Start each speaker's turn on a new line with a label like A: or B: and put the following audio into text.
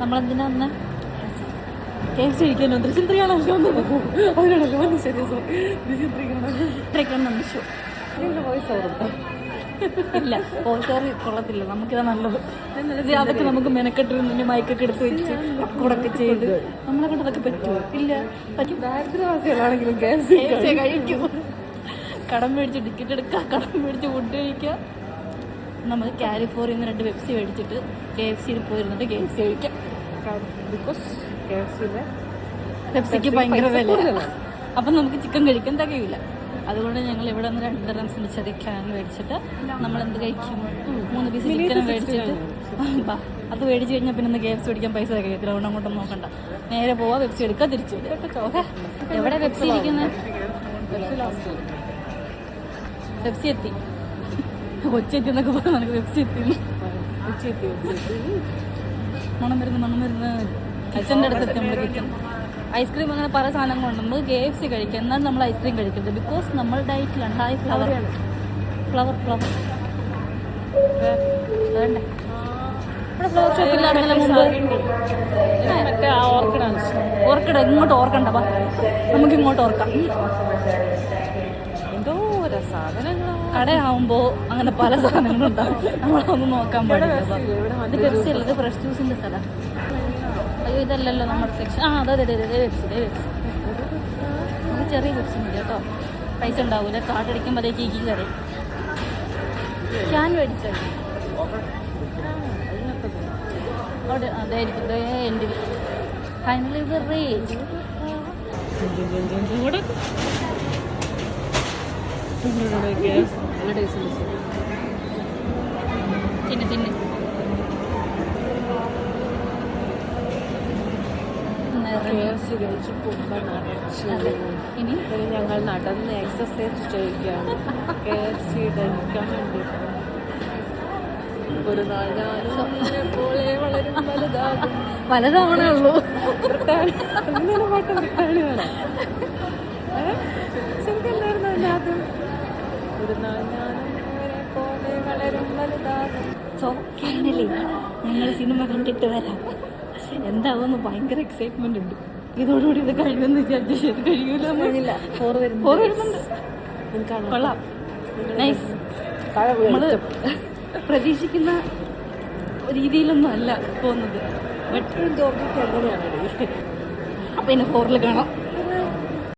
A: നമ്മളെന്തിനാ വന്നേ? KFC കഴിക്കാനോ? ദൃശ്യം 3 ആണല്ലോ അതിനാണല്ലോ ശരി. ദൃശ്യം 3 കാണാൻ ഷോ വോയിസ് ഓർമ്മ ഇല്ല. വോയിസ് ഓർ കൊള്ളത്തില്ല. നമുക്കിതാ നല്ലത്. അതൊക്കെ നമുക്ക് മെനക്കെട്ടിരുന്നു മൈക്കൊക്കെ എടുത്ത് വെച്ച് കൂടൊക്കെ ചെയ്ത് നമ്മളെ കൊണ്ട് അതൊക്കെ പറ്റുമോ? ഇല്ല. പറ്റും. ദാരിദ്ര്യവാസികളാണെങ്കിലും KFC കഴിക്കും. കടം മേടിച്ച് ടിക്കറ്റ് എടുക്കുക, കടം മേടിച്ച് ഫുഡ് കഴിക്കുക. നമുക്ക് കാലിഫോർണിയിൽ നിന്ന് 2 പെപ്സി മേടിച്ചിട്ട് KFCയിൽ പോയിരുന്നിട്ട് KFC കഴിക്കാം. ബിക്കോസ് KFCയിലെ പെപ്സിക്ക് ഭയങ്കര വില. അപ്പം നമുക്ക് ചിക്കൻ കഴിക്കാൻ തികയില്ല. അതുകൊണ്ട് ഞങ്ങൾ ഇവിടെ നിന്ന് 2 റംസിൻ്റെ ചെറിയ ക്യാൻ മേടിച്ചിട്ട് നമ്മൾ എന്ത് കഴിക്കും? 3 പീസ് ചിക്കൻ മേടിച്ചിട്ട് അത് മേടിച്ച് കഴിഞ്ഞാൽ പിന്നെ ഒന്ന് KFC മേടിക്കാൻ പൈസ തികയത്തില്ല. അതുകൊണ്ട് അങ്ങോട്ടൊന്നും നോക്കണ്ട. നേരെ പോവാ, പെപ്സി എടുക്കുക, തിരിച്ചു വരിക. എവിടെ പെപ്സി ഇരിക്കുന്നത്? പെപ്സി എത്തി. കൊച്ചെത്തി എന്നൊക്കെ പറഞ്ഞാൽ നമുക്ക് പെപ്സി എത്തി. മണം വരുന്നു. കിച്ചൻ്റെ അടുത്തെത്തി നമ്മൾ. കിച്ചൺ ഐസ്ക്രീം അങ്ങനെ പല സാധനങ്ങളുണ്ട്. നമുക്ക് KFC കഴിക്കാം, എന്നാലും നമ്മൾ ഐസ്ക്രീം കഴിക്കരുത്. ബിക്കോസ് നമ്മൾ ഡയറ്റിലാണ്. ഹായ് ഫ്ലവർ വേണ്ടേ? ഇവിടെ ഫ്ലവർ ഷോപ്പില്ലായിരുന്നല്ലോ മുമ്പ്. ഓർക്കിഡ് ഇങ്ങോട്ട് ഓർക്കണ്ട. നമുക്ക് ഇങ്ങോട്ട് ഓർക്കാം. എന്തോ ഓരോ സാധനങ്ങൾ കടയാവുമ്പോൾ അങ്ങനെ പല സാധനങ്ങളുണ്ടാവും. നമ്മളൊന്നും നോക്കാൻ പാടില്ല. ഇത് പെപ്സി അല്ല, ഇത് ഫ്രഷ് ജ്യൂസിൻ്റെ സ്ഥലം. അയ്യോ ഇതല്ലല്ലോ നമ്മുടെ സെക്ഷൻ. അതെ വെബ്സി. നമുക്ക് ചെറിയ പെപ്സി മതി കേട്ടോ. പൈസ ഉണ്ടാവില്ല. കാർഡ് അടിക്കുമ്പോൾ അതേ കീക്കി കറി ക്യാൻ മേടിച്ചാൽ അവിടെ അതായിരിക്കും എൻ്റെ ഫൈനലി ഇത് റേഞ്ച്. തിന്നെ ഇനി
B: ഞങ്ങൾ നടന്ന് എക്സസൈസ് ചെയ്യുകയാണ് KFC കഴിക്കാൻ വേണ്ടിയിട്ട്. ഒരു നാൾ പോലെ വളരെ
A: വലുതാവണേ ഉള്ളൂ.
B: പാട്ട് ബ്രിട്ടാണിയാണ് ശരിക്കല്ലായിരുന്നു അതിൻ്റെ ആദ്യം. ഒരു നാൾ പോലെ വളരെ വലുതാകും.
A: സോ ഫൈനലി ഞങ്ങൾ സിനിമ കണ്ടിട്ട് വരാം. എന്താവുമെന്ന് ഭയങ്കര എക്സൈറ്റ്മെന്റ് ഉണ്ട്. ഇതോടുകൂടി ഇത് കഴിയുമെന്ന് വിചാരിച്ചു. ഇത് കഴിയൂല. 4 വരുന്നുണ്ട്. കൊള്ളാം. നൈസ്. നമ്മള് പ്രതീക്ഷിക്കുന്ന രീതിയിലൊന്നും അല്ല പോകുന്നത്. ബട്ട്
B: എങ്ങനെയാണ്
A: അപ്പം ഇനി 4 കാണാം.